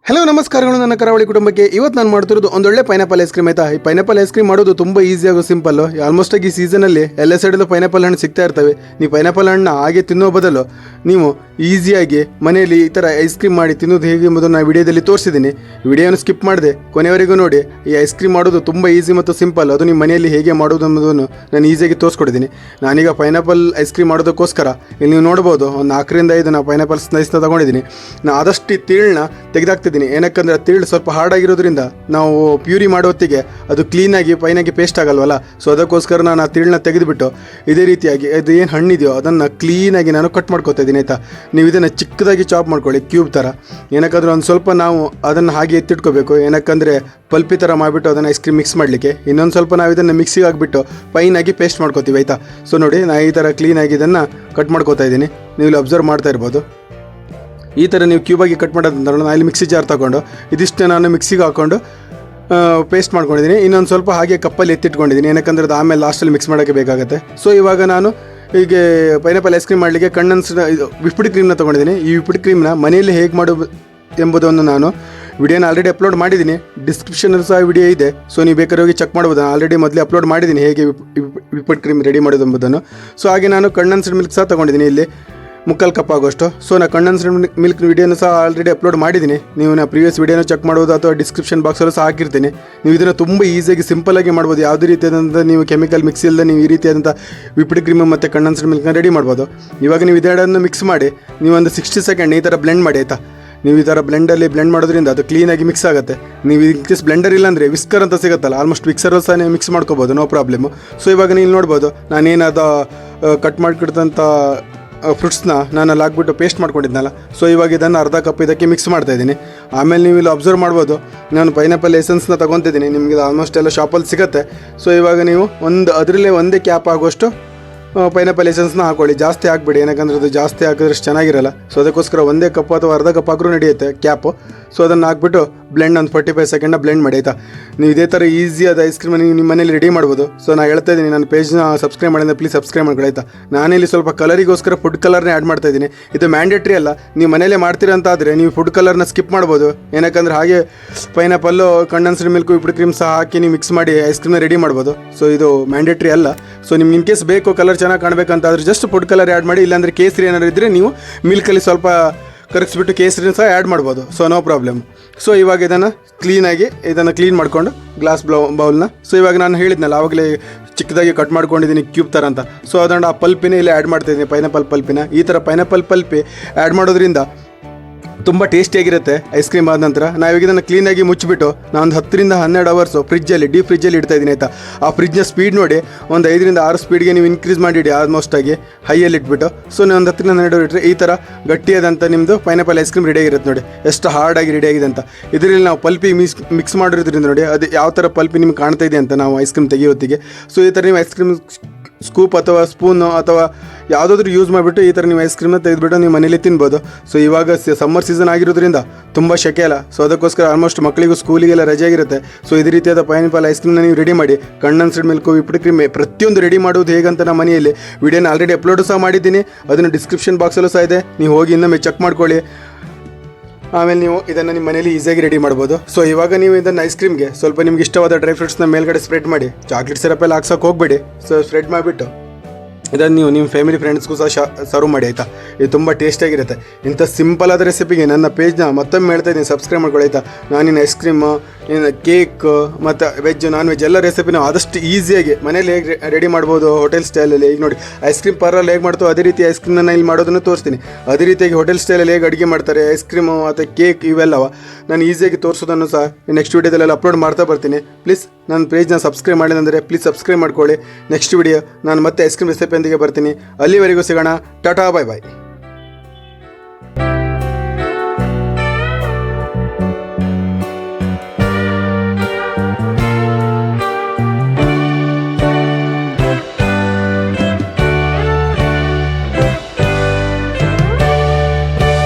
Hello ನಮಸ್ಕಾರಗಳು ನನ್ನ ಕರಾವಳಿ ಕುಟುಂಬಕ್ಕೆ. ಇವತ್ತು ನಾನು ಮಾಡ್ತಿರೋದು ಒಂದೊಳ್ಳೆ ಪೈನಾಪಲ್ ಐಸ್ ಕ್ರೀಮ್. ಆಯ್ತಾ, ಈ ಪೈನಾಪಲ್ ಐಸ್ ಕ್ರೀಮ್ ಮಾಡೋದು ತುಂಬ ಈಸಿ ಆಗೋ ಸಿಂಪಲ್. ಆಲ್ಮೋಸ್ಟ್ ಆಗಿ ಈ ಸೀಸನಲ್ಲಿ ಎಲ್ಲ ಸೈಡಲ್ಲೂ ಪೈನಾಪಲ್ ಹಣ್ಣು ಸಿಗ್ತಾ ಇರ್ತವೆ. ನೀವು ಪೈನಾಪಲ್ ಹಣ್ಣು ಹಾಗೆ ತಿನ್ನೋ ಬದಲು ನೀವು ಈಸಿಯಾಗಿ ಮನೆಯಲ್ಲಿ ಈ ಥರ ಐಸ್ ಕ್ರೀಮ್ ಮಾಡಿ ತಿನ್ನೋದು ಹೇಗೆ ಎಂಬುದನ್ನು ನಾನು ವಿಡಿಯೋದಲ್ಲಿ ತೋರಿಸಿದ್ದೀನಿ. ವಿಡಿಯೋನ ಸ್ಕಿಪ್ ಮಾಡಿದೆ ಕೊನೆಯವರೆಗೂ ನೋಡಿ. ಈ ಐಸ್ ಕ್ರೀಮ್ ಮಾಡೋದು ತುಂಬ ಈಸಿ ಮತ್ತು ಸಿಂಪಲ್. ಅದು ನಿಮ್ಮ ಮನೆಯಲ್ಲಿ ಹೇಗೆ ಮಾಡೋದು ಎಂಬುದನ್ನು ನಾನು ಈಸಿಯಾಗಿ ತೋರಿಸ್ಕೊಟ್ಟಿದ್ದೀನಿ. ನಾನೀಗ ಪೈನಾಪಲ್ ಐಸ್ ಕ್ರೀಮ್ ಮಾಡೋದಕ್ಕೋಸ್ಕರ ಇಲ್ಲಿ ನೀವು ನೋಡ್ಬೋದು ಒಂದು 4 ರಿಂದ 5 ಪೈನಾಪಲ್ ಸ್ಲೈಸ್ನ ತೊಗೊಂಡಿದ್ದೀನಿ. ನಾನು ಆದಷ್ಟು ತಿಳನ್ನ ತೆಗೆದಾಕ್ತಿದ್ದೀನಿ. ಏನಕ್ಕಂದ್ರೆ ತಿಳ್ಳು ಸ್ವಲ್ಪ ಹಾರ್ಡ್ ಆಗಿರೋದ್ರಿಂದ ನಾವು ಪ್ಯೂರಿ ಮಾಡೋ ಹೊತ್ತಿಗೆ ಅದು ಕ್ಲೀನಾಗಿ ಫೈನಾಗಿ ಪೇಸ್ಟ್ ಆಗಲ್ವಲ್ಲ. ಸೊ ಅದಕ್ಕೋಸ್ಕರ ನಾನು ಆ ತಿಳನ್ನ ತೆಗೆದುಬಿಟ್ಟು ಇದೇ ರೀತಿಯಾಗಿ ಅದು ಏನು ಹಣ್ಣಿದೆಯೋ ಅದನ್ನು ಕ್ಲೀನಾಗಿ ನಾನು ಕಟ್ ಮಾಡ್ಕೊತಾ ಇದ್ದೀನಿ. ಆಯಿತಾ, ನೀವು ಇದನ್ನು ಚಿಕ್ಕದಾಗಿ ಚಾಪ್ ಮಾಡ್ಕೊಳ್ಳಿ ಕ್ಯೂಬ್ ಥರ. ಏನಕ್ಕಂದ್ರೆ ಒಂದು ಸ್ವಲ್ಪ ನಾವು ಅದನ್ನು ಹಾಗೆ ಎತ್ತಿಟ್ಕೋಬೇಕು. ಏನಕ್ಕಂದರೆ ಪಲ್ಪಿ ಥರ ಮಾಡಿಬಿಟ್ಟು ಅದನ್ನು ಐಸ್ ಕ್ರೀಮ್ ಮಿಕ್ಸ್ ಮಾಡಲಿಕ್ಕೆ. ಇನ್ನೊಂದು ಸ್ವಲ್ಪ ನಾವು ಇದನ್ನು ಮಿಕ್ಸಿಗೆ ಹಾಕ್ಬಿಟ್ಟು ಫೈನಾಗಿ ಪೇಸ್ಟ್ ಮಾಡ್ಕೋತೀವಿ. ಆಯಿತಾ, ಸೊ ನೋಡಿ ನಾನು ಈ ಥರ ಕ್ಲೀನಾಗಿ ಇದನ್ನು ಕಟ್ ಮಾಡ್ಕೋತಾ ಇದ್ದೀನಿ. ನೀವು ಇಲ್ಲಿ ಅಬ್ಸರ್ವ್ ಮಾಡ್ತಾ ಇರ್ಬೋದು. ಈ ಥರ ನೀವು ಕ್ಯೂಬಾಗಿ ಕಟ್ ಮಾಡೋದಂದ್ರೆ ನಾನು ಇಲ್ಲಿ ಮಿಕ್ಸಿ ಜಾರ್ ತೊಗೊಂಡು ಇದಿಷ್ಟು ನಾನು ಮಿಕ್ಸಿಗೆ ಹಾಕ್ಕೊಂಡು ಪೇಸ್ಟ್ ಮಾಡ್ಕೊಂಡಿದ್ದೀನಿ. ಇನ್ನೊಂದು ಸ್ವಲ್ಪ ಹಾಗೆ ಕಪ್ಪಲ್ಲಿ ಎತ್ತಿಟ್ಕೊಂಡಿದ್ದೀನಿ. ಏನಕ್ಕಂದ್ರೆ ಅದು ಆಮೇಲೆ ಲಾಸ್ಟಲ್ಲಿ ಮಿಕ್ಸ್ ಮಾಡೋಕ್ಕೆ ಬೇಕಾಗುತ್ತೆ. ಸೊ ಇವಾಗ ನಾನು ಹೀಗೆ ಪೈನಾಪಲ್ ಐಸ್ ಕ್ರೀಮ್ ಮಾಡಲಿಕ್ಕೆ ಇದು ವಿಪ್ಡ್ ಕ್ರೀಮ್ನ ತೊಗೊಂಡಿದ್ದೀನಿ. ಈ ವಿಪ್ಡ್ ಕ್ರೀಮ್ನ ಮನೆಯಲ್ಲಿ ಹೇಗೆ ಮಾಡೋದು ಎಂಬುದನ್ನು ನಾನು ವಿಡಿಯೋನ ಆಲ್ರೆಡಿ ಅಪ್ಲೋಡ್ ಮಾಡಿದ್ದೀನಿ. ಡಿಸ್ಕ್ರಿಪ್ಷನಲ್ಲಿ ಸಹ ವಿಡಿಯೋ ಇದೆ. ಸೊ ನೀವು ಬೇಕಾದ್ರೆ ಹೋಗಿ ಚೆಕ್ ಮಾಡ್ಬೋದು. ಆಲ್ರೆಡಿ ಮೊದಲೇ ಅಪ್ಲೋಡ್ ಮಾಡಿದ್ದೀನಿ ಹೇಗೆ ವಿಪ್ಡ್ ಕ್ರೀಮ್ ರೆಡಿ ಮಾಡೋದು ಎಂಬುದನ್ನು. ಸೊ ಹಾಗೆ ನಾನು ಕಂಡೆನ್ಸ್ಡ್ ಮಿಲ್ಕ್ ಸಹ ತೊಗೊಂಡಿದ್ದೀನಿ ಇಲ್ಲಿ 3/4 ಕಪ್ ಆಗೋಷ್ಟು. ಸೊ ನಾನು ಕಂಡೆನ್ಸ್ಡ್ ಮಿಲ್ಕ್ ವಿಡಿಯೋನ ಸಹ ಆಲ್ರೆಡಿ ಅಪ್ಲೋಡ್ ಮಾಡಿದ್ದೀನಿ. ನೀವು ನಾನು ಪ್ರೀವಿಯಸ್ ವಿಡಿಯೋನ ಚೆಕ್ ಮಾಡ್ಬೋದು ಅಥವಾ ಡಿಸ್ಕ್ರಿಪ್ಷನ್ ಬಾಕ್ಸಲ್ಲೂ ಸಹ ಹಾಕಿರ್ತೀನಿ. ನೀವು ಇದನ್ನು ತುಂಬ ಈಸಿಯಾಗಿ ಸಿಂಪಲಾಗಿ ಮಾಡ್ಬೋದು. ಯಾವುದೇ ರೀತಿಯಾದಂಥ ನೀವು ಕೆಮಿಕಲ್ ಮಿಕ್ಸ್ ಇಲ್ಲದೆ ನೀವು ಈ ರೀತಿಯಾದಂಥ ವಿಪ್ಡ್ ಕ್ರೀಮ್ ಮತ್ತು ಕಂಡೆನ್ಸ್ಡ್ ಮಿಲ್ಕ್ನ ರೆಡಿ ಮಾಡ್ಬೋದು. ಇವಾಗ ನೀವು ಇದೆರಡನ್ನು ಮಿಕ್ಸ್ ಮಾಡಿ ನೀವು ಒಂದು 60 ಸೆಕೆಂಡ್ ಈ ಥರ ಬ್ಲೆಂಡ್ ಮಾಡಿ. ಆಯಿತಾ, ನೀವು ಈ ಥರ ಬ್ಲೆಂಡಲ್ಲಿ ಬ್ಲೆಂಡ್ ಮಾಡೋದ್ರಿಂದ ಅದು ಕ್ಲೀನಾಗಿ ಮಿಕ್ಸ್ ಆಗುತ್ತೆ. ನೀವು ಇನ್ ಕೇಸ್ ಬ್ಲೆಂಡರ್ ಇಲ್ಲಾಂದರೆ ವಿಸ್ಕರ್ ಅಂತ ಸಿಗುತ್ತಲ್ಲ, ಆಲ್ಮೋಸ್ಟ್ ವಿಕ್ಸರಲ್ಲಿ ಸಹ ನೀವು ಮಿಕ್ಸ್ ಮಾಡ್ಕೋಬೋದು, ನೋ ಪ್ರಾಬ್ಲಮ್ಮು. ಸೊ ಇವಾಗ ನೀವು ನೋಡ್ಬೋದು ನಾನೇನಾದ ಕಟ್ ಮಾಡಿಕೊಡ್ತಂಥ ಫ್ರೂಟ್ಸ್ನ ನಾನು ಅಲ್ಲಿ ಹಾಕ್ಬಿಟ್ಟು ಪೇಸ್ಟ್ ಮಾಡ್ಕೊಂಡಿದ್ನಲ್ಲ. ಸೊ ಇವಾಗ ಇದನ್ನು ಅರ್ಧ ಕಪ್ ಇದಕ್ಕೆ ಮಿಕ್ಸ್ ಮಾಡ್ತಾಯಿದ್ದೀನಿ. ಆಮೇಲೆ ನೀವು ಇಲ್ಲಿ ಅಬ್ಸರ್ವ್ ಮಾಡ್ಬೋದು ನಾನು ಪೈನಾಪಲ್ ಎಸೆನ್ಸ್ನ ತೊಗೊತಿದ್ದೀನಿ. ನಿಮಗೆ ಆಲ್ಮೋಸ್ಟ್ ಎಲ್ಲ ಶಾಪಲ್ಲಿ ಸಿಗುತ್ತೆ. ಸೊ ಇವಾಗ ನೀವು ಅದರಲ್ಲೇ ಒಂದೇ ಕ್ಯಾಪ್ ಆಗುವಷ್ಟು ಪೈನಾಪಲ್ ಎಸೆನ್ಸ್ನ ಹಾಕೊಳ್ಳಿ. ಜಾಸ್ತಿ ಹಾಕ್ಬಿಡಿ, ಏನಕ್ಕಂದ್ರೆ ಅದು ಜಾಸ್ತಿ ಹಾಕಿದ್ರೆ ಚೆನ್ನಾಗಿರಲ್ಲ. ಸೊ ಅದಕ್ಕೋಸ್ಕರ ಒಂದೇ ಕಪ್ ಅಥವಾ ಅರ್ಧ ಕಪ್ ಹಾಕಿದ್ರೂ ನಡೆಯುತ್ತೆ ಕ್ಯಾಪು. ಸೊ ಅದನ್ನು ಹಾಕ್ಬಿಟ್ಟು ಬ್ಲೆಂಡ್ ಒಂದು 45 ಸೆಕೆಂಡ್ನ ಬ್ಲೆಂಡ್ ಮಾಡಿ. ಆಯಿತಾ, ನೀವು ಇದೇ ಥರ ಈಸಿಯಾದ ಐಸ್ ಕ್ರೀಮ್ ನೀವು ನಿಮ್ಮ ಮನೇಲಿ ರೆಡಿ ಮಾಡ್ಬೋದು. ಸೊ ನಾನು ಹೇಳ್ತಾ ಇದ್ದೀನಿ, ನನ್ನ ಪೇಜ್ನ ಸಬ್ಸ್ಕ್ರೈಬ್ ಮಾಡಿದ್ರೆ ಪ್ಲೀಸ್ ಸಬ್ಸ್ಕ್ರೈಬ್ ಮಾಡ್ಕೊಳ್ಳಿ. ಆಯಿತಾ, ನಾನಿಲ್ಲಿ ಸ್ವಲ್ಪ ಕಲರಿಗೋಸ್ಕರ ಫುಡ್ ಕಲರ್ನೇ ಆ್ಯಡ್ ಮಾಡ್ತಾ ಇದ್ದೀನಿ. ಇದು ಮ್ಯಾಂಡೇಟ್ರಿ ಅಲ್ಲ. ನೀವು ಮನೇಲೇ ಮಾಡ್ತೀರಂತಾದರೆ ನೀವು ಫುಡ್ ಕಲರ್ನ ಸ್ಕಿಪ್ ಮಾಡ್ಬೋದು. ಏನಕ್ಕಂದ್ರೆ ಹಾಗೆ ಪೈನಾಪಲ್ಲು ಕಂಡೆನ್ಸ್ಡ್ ಮಿಲ್ಕು ವಿಪ್ಡ್ ಕ್ರೀಮ್ ಸಹ ಹಾಕಿ ನೀವು ಮಿಕ್ಸ್ ಮಾಡಿ ಐಸ್ ಕ್ರೀಮ್ನ ರೆಡಿ ಮಾಡ್ಬೋದು. ಸೊ ಇದು ಮ್ಯಾಂಡೇಟ್ರಿ ಅಲ್ಲ. ಸೊ ನಿಮ್ಗೆ ಇನ್ ಕೇಸ್ ಬೇಕು ಕಲರ್ ಚೆನ್ನಾಗಿ ಕಾಣಬೇಕಂತಾದ್ರೆ ಜಸ್ಟ್ ಫುಡ್ ಕಲರ್ ಆ್ಯಡ್ ಮಾಡಿ. ಇಲ್ಲಾಂದರೆ ಕೇಸರಿ ಏನಾದ್ರು ಇದ್ದರೆ ನೀವು ಮಿಲ್ಕಲ್ಲಿ ಸ್ವಲ್ಪ ಕರಗಿಸ್ಬಿಟ್ಟು ಕೇಸರಿನ ಸಹ ಆ್ಯಡ್ ಮಾಡ್ಬೋದು. So no problem. ಸೊ ಇವಾಗ ಇದನ್ನು ಕ್ಲೀನ್ ಮಾಡಿಕೊಂಡು ಗ್ಲಾಸ್ ಬೌಲ್ನ. ಸೊ ಇವಾಗ ನಾನು ಹೇಳಿದ್ನಲ್ಲ ಆವಾಗಲೇ ಚಿಕ್ಕದಾಗಿ ಕಟ್ ಮಾಡ್ಕೊಂಡಿದ್ದೀನಿ ಕ್ಯೂಬ್ ಥರ ಅಂತ. ಸೊ ಅದನ್ನು ಆ ಪಲ್ಪಿನೇ ಇಲ್ಲಿ ಆ್ಯಡ್ ಮಾಡ್ತಾಯಿದ್ದೀನಿ, ಪೈನಾಪಲ್ ಪಲ್ಪಿನ. ಈ ಥರ ಪೈನಾಪಲ್ ಪಲ್ಪಿ ಆ್ಯಡ್ ಮಾಡೋದ್ರಿಂದ ತುಂಬ ಟೇಸ್ಟಿಯಾಗಿರುತ್ತೆ ಐಸ್ ಕ್ರೀಮ್ ಆದ ನಂತರ. ನಾವೀಗ ಇದನ್ನು ಕ್ಲೀನಾಗಿ ಮುಚ್ಚಿಬಿಟ್ಟು ನಾನು ಒಂದು 10 ರಿಂದ 12 ಅವರ್ಸು ಡೀಪ್ ಫ್ರಿಜ್ಜಲ್ಲಿ ಇಡ್ತಾಯಿದ್ದೀನಿ. ಆಯಿತಾ, ಆ ಫ್ರಿಜ್ನ ಸ್ಪೀಡ್ ನೋಡಿ ಒಂದು 5 ರಿಂದ 6 ಸ್ಪೀಡ್ಗೆ ನೀವು ಇನ್ಕ್ರೀಸ್ ಮಾಡಿಡಿ ಆಲ್ಮೋಸ್ಟ್ ಆಗಿ ಹೈಯಲ್ಲಿ ಇಟ್ಬಿಟ್ಟು. ಸೊ ನೀವು ಒಂದು 10 ರಿಂದ 12 ಇಟ್ಟರೆ ಈ ಥರ ಗಟ್ಟಿಯಾದಂಥ ನಿಮ್ಮದು ಪೈನಾಪಲ್ ಐಸ್ ಕ್ರೀಮ್ ರೆಡಿಯಾಗಿರುತ್ತೆ. ನೋಡಿ ಎಷ್ಟು ಹಾರ್ಡಾಗಿ ರೆಡಿಯಾಗಿದೆ ಅಂತ. ಇದರಲ್ಲಿ ನಾವು ಪಲ್ಪಿ ಮಿಕ್ಸ್ ಮಾಡಿರೋದ್ರಿಂದ ನೋಡಿ ಅದು ಯಾವ ಥರ ಪಲ್ಪಿ ನಿಮ್ಗೆ ಕಾಣ್ತಾ ಇದೆ ಅಂತ ನಾವು ಐಸ್ ಕ್ರೀಮ್ ತೆಗಿಯೋತ್ತಿಗೆ. ಸೊ ಈ ಥರ ನೀವು ಐಸ್ ಕ್ರೀಮ್ ಸ್ಕೂಪ್ ಅಥವಾ ಸ್ಪೂನು ಅಥವಾ ಯಾವುದಾದ್ರೂ ಯೂಸ್ ಮಾಡಿಬಿಟ್ಟು ಈ ಥರ ನೀವು ಐಸ್ ಕ್ರೀಮ್ನ ತೆಗೆದುಬಿಟ್ಟು ನೀವು ಮನೇಲಿ ತಿನ್ಬೋದು. ಸೊ ಇವಾಗ ಸಮ್ಮರ್ ಸೀಸನ್ ಆಗಿರೋದ್ರಿಂದ ತುಂಬ ಸೆಕೆ ಅಲ್ಲ. ಸೊ ಅದಕ್ಕೋಸ್ಕರ ಆಲ್ಮೋಸ್ಟ್ ಮಕ್ಕಳಿಗೂ ಸ್ಕೂಲಿಗೆಲ್ಲ ರಜೆ ಆಗಿರುತ್ತೆ. ಸೊ ಇದೇ ರೀತಿಯಾದ ಪೈನಾಪಲ್ ಐಸ್ ಕ್ರೀಮ್ನ ನೀವು ರೆಡಿ ಮಾಡಿ. ಕಂಡೆನ್ಸ್ಡ್ ಮಿಲ್ಕು ವಿಪ್ಡ್ ಕ್ರೀಮ್ ಪ್ರತಿಯೊಂದು ರೆಡಿ ಮಾಡೋದು ಹೇಗಂತ ನಮ್ಮ ಮನೆಯಲ್ಲಿ ವಿಡಿಯೋನ ಆಲ್ರೆಡಿ ಅಪ್ಲೋಡ್ ಸಹ ಮಾಡಿದ್ದೀನಿ. ಅದನ್ನು ಡಿಸ್ಕ್ರಿಪ್ಷನ್ ಬಾಕ್ಸಲ್ಲೂ ಸಹ ಇದೆ, ನೀವು ಹೋಗಿ ಇನ್ನೊಮ್ಮೆ ಚೆಕ್ ಮಾಡ್ಕೊಳ್ಳಿ. ಆಮೇಲೆ ನೀವು ಇದನ್ನು ನಿಮ್ಮ ಮನೇಲಿ ಈಸಿಯಾಗಿ ರೆಡಿ ಮಾಡ್ಬೋದು. ಸೊ ಇವಾಗ ನೀವು ಇದನ್ನು ಐಸ್ ಕ್ರೀಮ್ಗೆ ಸ್ವಲ್ಪ ನಿಮ್ಗೆ ಇಷ್ಟವಾದ ಡ್ರೈ ಫ್ರೂಟ್ಸ್ನ ಮೇಲ್ಗಡೆ ಸ್ಪ್ರೆಡ್ ಮಾಡಿ. ಚಾಕ್ಲೇಟ್ ಸಿರಪೆಲ್ಲ ಹಾಕ್ಸೋಕೆ ಹೋಗ್ಬೇಡಿ. ಸೊ ಸ್ಪ್ರೆಡ್ ಮಾಡಿಬಿಟ್ಟು ಇದನ್ನು ನೀವು ನಿಮ್ಮ ಫ್ಯಾಮಿಲಿ ಫ್ರೆಂಡ್ಸ್ಗೂ ಸಹ ಸರ್ವ್ ಮಾಡಿ. ಆಯಿತಾ, ಇದು ತುಂಬ ಟೇಸ್ಟಿಯಾಗಿರುತ್ತೆ. ಇಂಥ ಸಿಂಪಲ್ ಆದ ರೆಸಿಪಿಗೆ ನನ್ನ ಪೇಜ್ನ ಮತ್ತೊಮ್ಮೆ ಹೇಳ್ತಾ ಇದ್ದೀನಿ, ಸಬ್ಸ್ಕ್ರೈಬ್ ಮಾಡ್ಕೊಳ್ಳಿ. ಆಯಿತಾ, ನಾನಿನ್ನು ಐಸ್ ಕ್ರೀಮು, ಇನ್ನು ಕೇಕ್ ಮತ್ತು ವೆಜ್ ನಾನ್ ವೆಜ್ ಎಲ್ಲ ರೆಸಿಪಿನ ಆದಷ್ಟು ಈಸಿಯಾಗಿ ಮನೇಲಿ ಹೇಗೆ ರೆಡಿ ಮಾಡ್ಬೋದು ಹೋಟೆಲ್ ಸ್ಟೈಲಲ್ಲಿ. ಈಗ ನೋಡಿ ಐಸ್ ಕ್ರೀಮ್ ಪಾರ್ಲಲ್ಲಿ ಹೇಗೆ ಮಾಡ್ತೋ ಅದೇ ರೀತಿ ಐಸ್ ಕ್ರೀಮ್ನ ಇಲ್ಲಿ ಮಾಡೋದನ್ನು ತೋರಿಸ್ತೀನಿ. ಅದೇ ರೀತಿಯಾಗಿ ಹೋಟೆಲ್ ಸ್ಟೈಲಲ್ಲಿ ಹೇಗೆ ಅಡುಗೆ ಮಾಡ್ತಾರೆ ಐಸ್ ಕ್ರೀಮು ಮತ್ತು ಕೇಕ್ ಇವೆಲ್ಲವ ನಾನು ಈಸಿಯಾಗಿ ತೋರಿಸೋದನ್ನು ಸಹ ನೆಕ್ಸ್ಟ್ ವೀಡಿಯೋದಲ್ಲೆಲ್ಲ ಅಪ್ಲೋಡ್ ಮಾಡ್ತಾ ಬರ್ತೀನಿ. ಪ್ಲೀಸ್ ನನ್ನ ಪೇಜ್ನ ಸಬ್ಸ್ಕ್ರೈಬ್ ಮಾಡಿದಂದರೆ ಪ್ಲೀಸ್ ಸಬ್ಸ್ಕ್ರೈಬ್ ಮಾಡ್ಕೊಳ್ಳಿ. ನೆಕ್ಸ್ಟ್ ವಿಡಿಯೋ ನಾನು ಮತ್ತೆ ಐಸ್ ಕ್ರೀಮ್ ರೆಸಿಪಿಯೊಂದಿಗೆ ಬರ್ತೀನಿ. ಅಲ್ಲಿವರೆಗೂ ಸಿಗೋಣ. ಟಾಟಾ, ಬಾಯ್ ಬಾಯ್.